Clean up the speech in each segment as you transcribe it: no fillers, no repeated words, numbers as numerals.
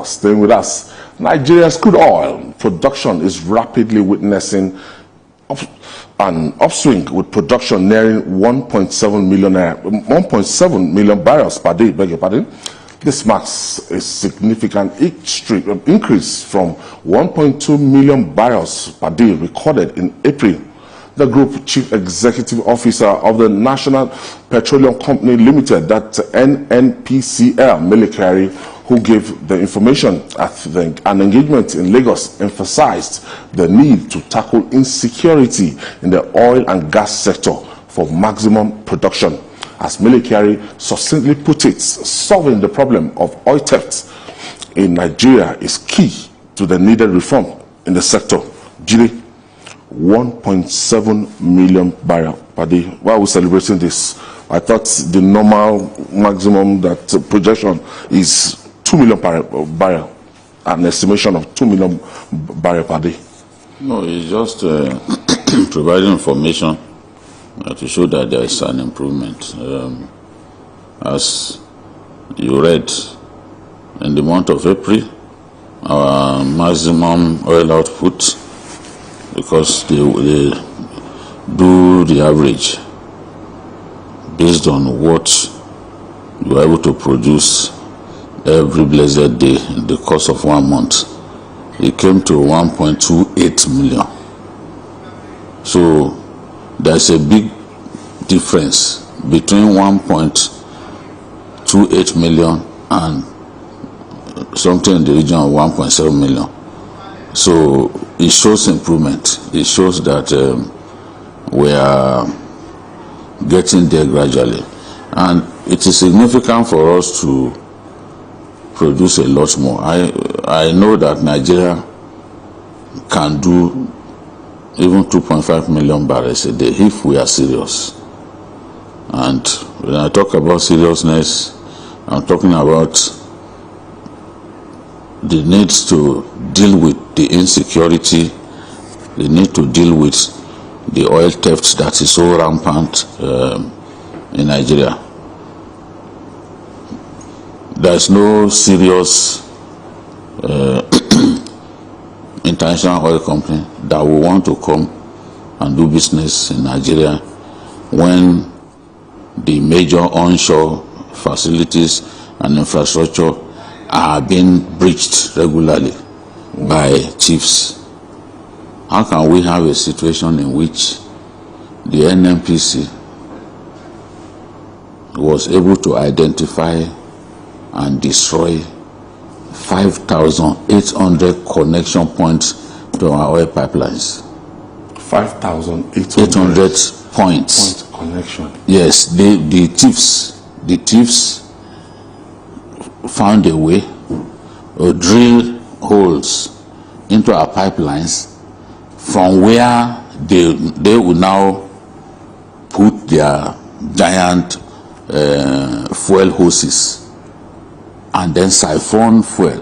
for staying with us. Nigeria's crude oil production is rapidly witnessing an upswing, with production nearing 1.7 million barrels per day. Beg your pardon. This marks a significant increase from 1.2 million barrels per day recorded in April. The Group Chief Executive Officer of the National Petroleum Company Limited, that NNPCL military, who gave the information at an engagement in Lagos, emphasized the need to tackle insecurity in the oil and gas sector for maximum production. As military succinctly put it, solving the problem of oil theft in Nigeria is key to the needed reform in the sector. Jide, 1.7 million barrels per day. Why are we celebrating this? I thought the normal maximum that projection is 2 million barrel, an estimation of 2 million barrels per day. No, it's just providing information to show that there is an improvement. As you read, in the month of April, our maximum oil output, because they do the average based on what you are able to produce every blessed day in the course of 1 month, it came to 1.28 million. So there's a big difference between 1.28 million and something in the region of 1.7 million. So it shows improvement. It shows that we are getting there gradually. And it is significant for us to produce a lot more. I know that Nigeria can do even 2.5 million barrels a day if we are serious. And when I talk about seriousness, I'm talking about the need to deal with the insecurity, the need to deal with the oil theft that is so rampant in Nigeria. There's no serious international oil company that will want to come and do business in Nigeria when the major onshore facilities and infrastructure are being breached regularly by chiefs. How can we have a situation in which the NNPC was able to identify and destroy 5,800 connection points to our oil pipelines? 5,800 points. Point connection. Yes, the thieves found a way to drill holes into our pipelines from where they will now put their giant fuel hoses and then siphon fuel.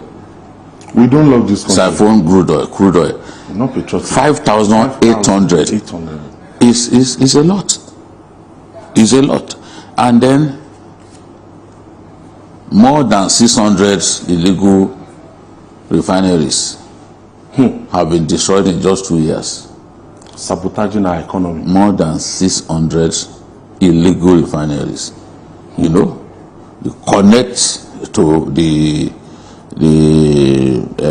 We don't love this country. Siphon crude oil. Not petrol. 5,800 is a lot. Is a lot. And then more than 600 illegal refineries have been destroyed in just 2 years. Sabotaging our economy. More than 600 illegal refineries. You know, you connect to the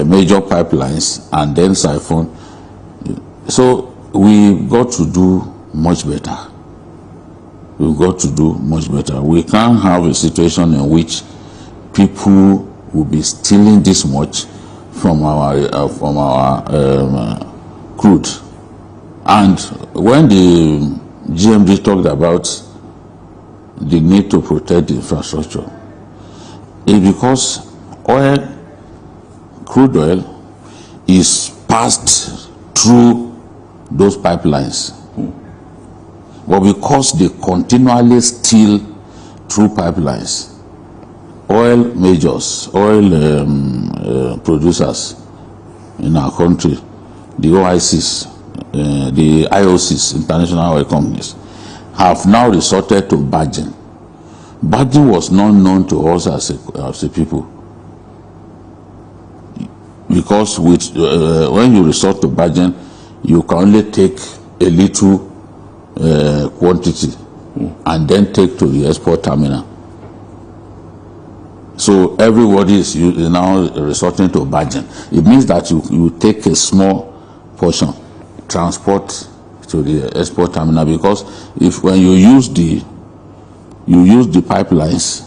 major pipelines and then siphon. So we've got to do much better. We've got to do much better. We can't have a situation in which people will be stealing this much from our crude. And when the GMD talked about the need to protect the infrastructure, it's because crude oil is passed through those pipelines. But because they continually steal through pipelines, oil majors, oil producers in our country, the OICs, the IOCs, international oil companies, have now resorted to barging. Barging was not known to us as a people. Because with when you resort to bargain, you can only take a little quantity and then take to the export terminal. So everybody is now resorting to bargain. It means that you take a small portion, transport to the export terminal, because when you use the pipelines,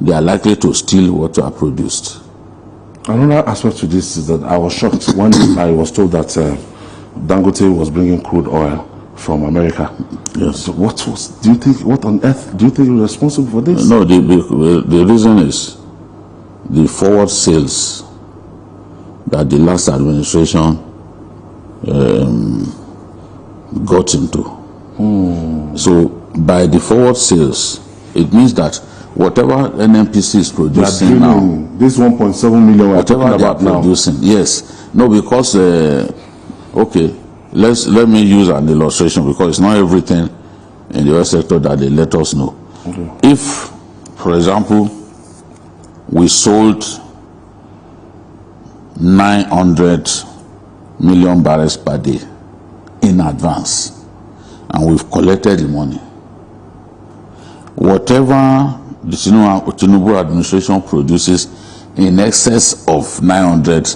they are likely to steal what you have produced. Another aspect to this is that I was shocked when I was told that Dangote was bringing crude oil from America. Yes. So what on earth do you think is responsible for this? No, the reason is the forward sales that the last administration got into. So by the forward sales, it means that whatever NNPC is producing now, this 1.7 million we're talking about now. Producing, yes. No, because okay, let me use an illustration, because it's not everything in the oil sector that they let us know. Okay. If, for example, we sold 900 million barrels per day in advance, and we've collected the money, whatever the Tinubu administration produces in excess of 900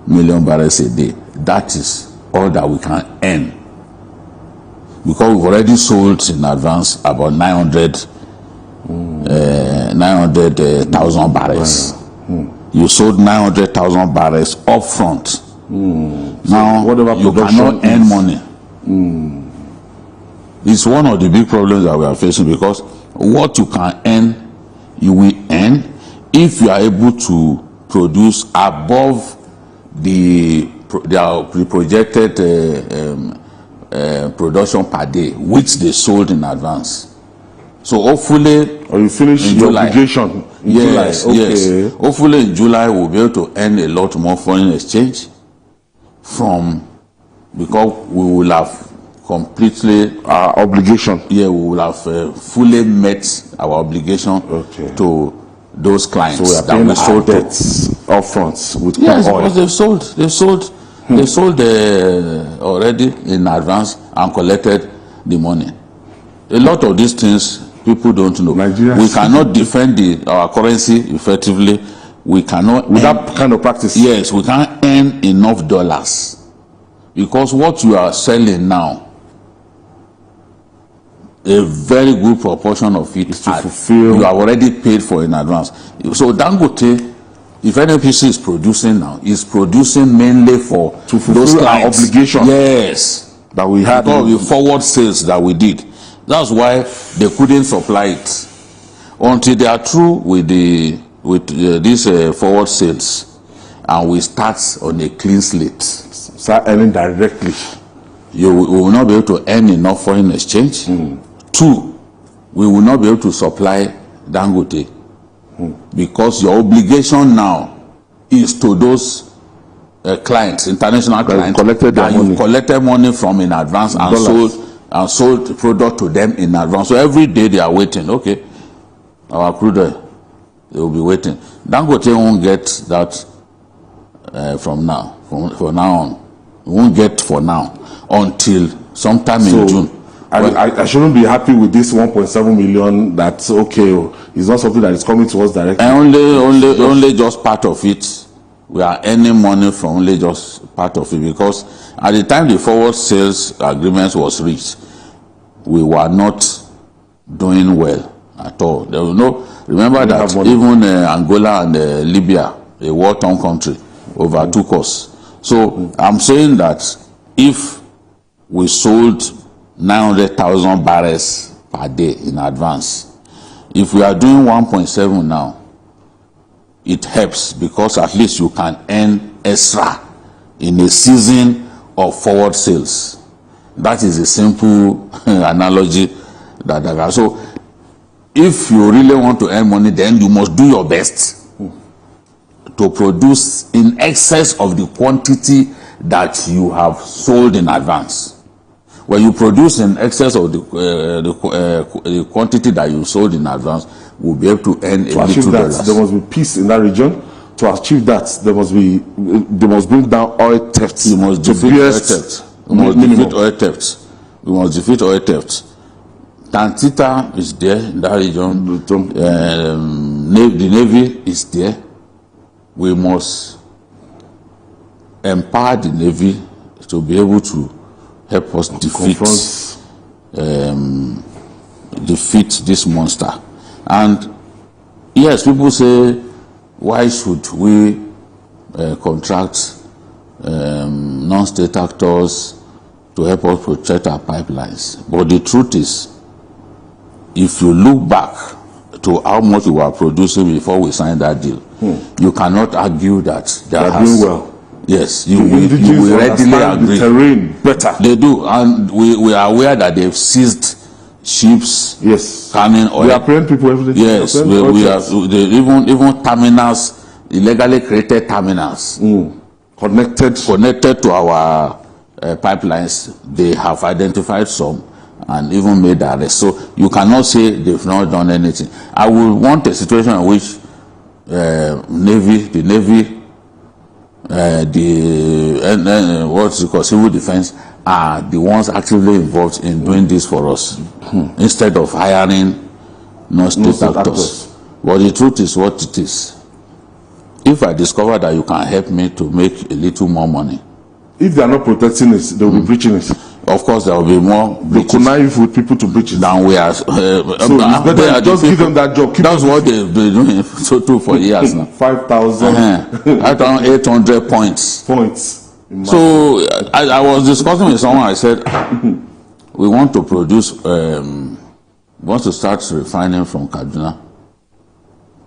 million barrels a day, that is all that we can earn, because we've already sold in advance about 900,000 barrels. You sold 900,000 barrels up front. Now whatever you cannot earn money. It's one of the big problems that we are facing, because what you can earn, you will earn if you are able to produce above the projected production per day, which they sold in advance. So hopefully, or you finish your obligation in July. Okay. Yes. Hopefully in July we'll be able to earn a lot more foreign exchange because we will have completely our obligation. Yeah, we will have fully met our obligation to those clients. So we are paying our debts upfront with oil. Yes, because they sold already in advance and collected the money. A lot of these things people don't know. We cannot defend our currency effectively. We cannot with that kind of practice. Yes, we can't earn enough dollars, because what you are selling now, a very good proportion of it is to fulfill. You have already paid for in advance. So Dangote, if NNPC is producing now, is producing mainly to fulfill those our obligation. Yes, that we had. Because the forward sales that we did. That's why they couldn't supply it until they are through with these forward sales, and we start on a clean slate. Start earning directly. We will not be able to earn enough foreign exchange. 2, we will not be able to supply Dangote because your obligation now is to those clients, international clients, you collected money from in advance and sold product to them in advance. So every day they are waiting. Okay, our crude oil, they will be waiting. Dangote won't get that from now on. We won't get for now until sometime in June. I shouldn't be happy with this 1.7 million. That's okay. It's not something that is coming to us directly. And only just part of it. We are earning money from only just part of it, because at the time the forward sales agreements was reached, we were not doing well at all. There was no. Remember that even Angola and Libya, a war-torn country, overtook us. So I'm saying that if we sold 900,000 barrels per day in advance, if we are doing 1.7 now, it helps, because at least you can earn extra in a season of forward sales. That is a simple analogy that I got. So if you really want to earn money, then you must do your best to produce in excess of the quantity that you have sold in advance. When you produce in excess of the quantity that you sold in advance, we'll be able to earn a little dollars. There must be peace in that region to achieve that, they must bring down oil theft. You must defeat oil theft. We must defeat oil theft. We must defeat oil theft. Tantita is there in that region. The Navy is there. We must empower the Navy to be able to help us defeat this monster. And yes, people say, why should we contract non-state actors to help us protect our pipelines? But the truth is, if you look back to how much we were producing before we signed that deal, you cannot argue that they are doing well. Yes, you will readily agree. The terrain better. They do, and we are aware that they've seized ships. Yes, carrying oil. We apprehend people every day. Yes, we are. Even terminals, illegally created terminals, connected to our pipelines. They have identified some and even made arrests. So you cannot say they've not done anything. I would want a situation in which the Navy, what's it called, civil defense, are the ones actively involved in doing this for us, instead of hiring non-state actors. But the truth is what it is. If I discover that you can help me to make a little more money, if they are not protecting it, they will be breaching it. Of course, there will be more. They connive with people to breach it. Than we are. So it's better just give them that job. That's what they've been doing for years now. 5,000. 800 points. So I was discussing with someone. I said, we want to produce, want to start refining from Kaduna.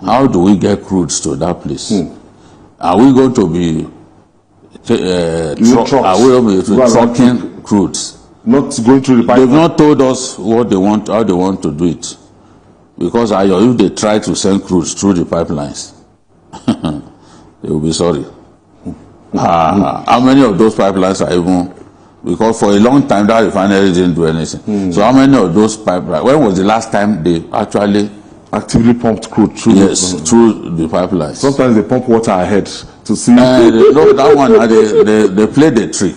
How do we get crudes to that place? Are we going to be trucking crudes? Not going through the pipeline. They've not told us what they want, how they want to do it. Because if they try to send crudes through the pipelines, they will be sorry. How many of those pipelines are even? Because for a long time that refinery didn't do anything. So how many of those pipelines? When was the last time they actively pumped crude through? Yes, through the pipelines. Sometimes they pump water ahead to see. No, that one they played the trick.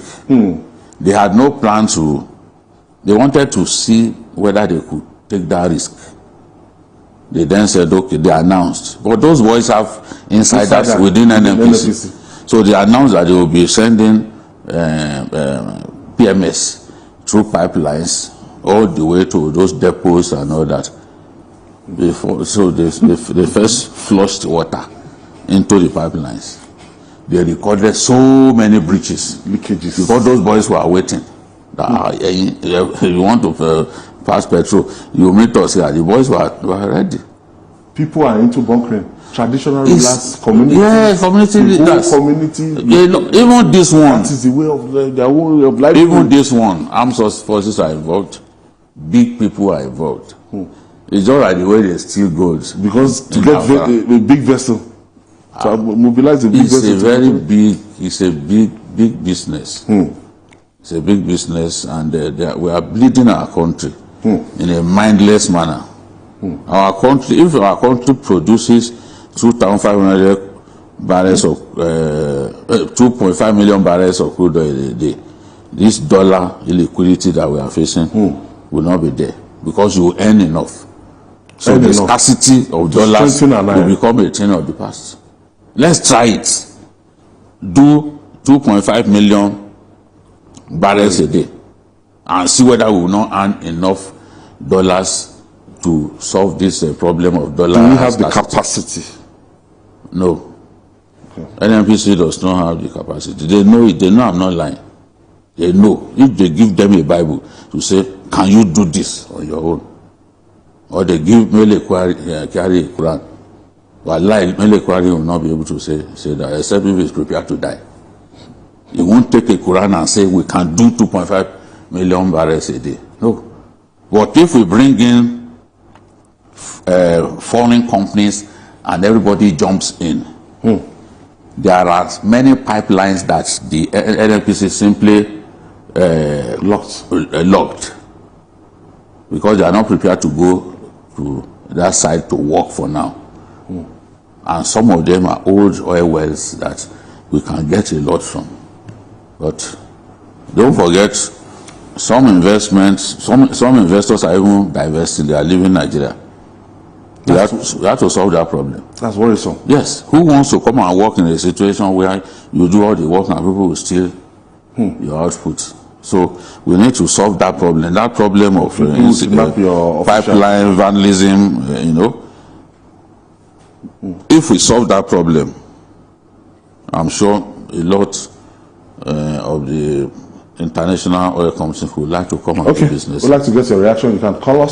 They had no plan to. They wanted to see whether they could take that risk. They then said, okay, they announced. But those boys have insiders within NNPC. So they announced that they will be sending PMS through pipelines all the way to those depots and all that. So they first flushed water into the pipelines. They recorded so many breaches, leakages, because those boys were waiting. You want to pass petrol, you meet us here. The boys were ready. People are into bunkering. Traditional rulers, community. Yeah, community leaders. Even this one. That is the way of their way of life. Even this one, armed forces are involved. Big people are involved. It's just like the way they steal gold. Because to get a big vessel, to mobilize a big vessel. It's a big business. It's a big business, and we are bleeding our country in a mindless manner. Our country, if our country produces 2,500 barrels of 2.5 million barrels of crude oil a day, this dollar illiquidity that we are facing will not be there, because you will earn enough. So the scarcity of dollars will become a thing of the past. Let's try it. Do 2.5 million barrels a day and see whether we will not earn enough dollars to solve this problem of dollar. Do we have the capacity? No. NNPC does not have the capacity. They know it. They know I'm not lying. They know. If they give them a Bible to say, can you do this on your own? Or they give Mele carry a Quran. Wallahi, Mele Kwari will not be able to say that, except if he's prepared to die. He won't take a Quran and say we can do 2.5 million barrels a day. No. But if we bring in foreign companies and everybody jumps in, there are many pipelines that the NNPC simply locked because they are not prepared to go to that side to work for now. and some of them are old oil wells that we can get a lot from. But don't forget, some investors are even divesting. They are leaving Nigeria. We have to solve that problem. That's worrisome. Yes. Who wants to come and work in a situation where you do all the work and people will steal your output? So we need to solve that problem. That problem of pipeline vandalism, you know. If we solve that problem, I'm sure a lot of the international oil companies would like to come and do business. We'd like to get your reaction. You can call us.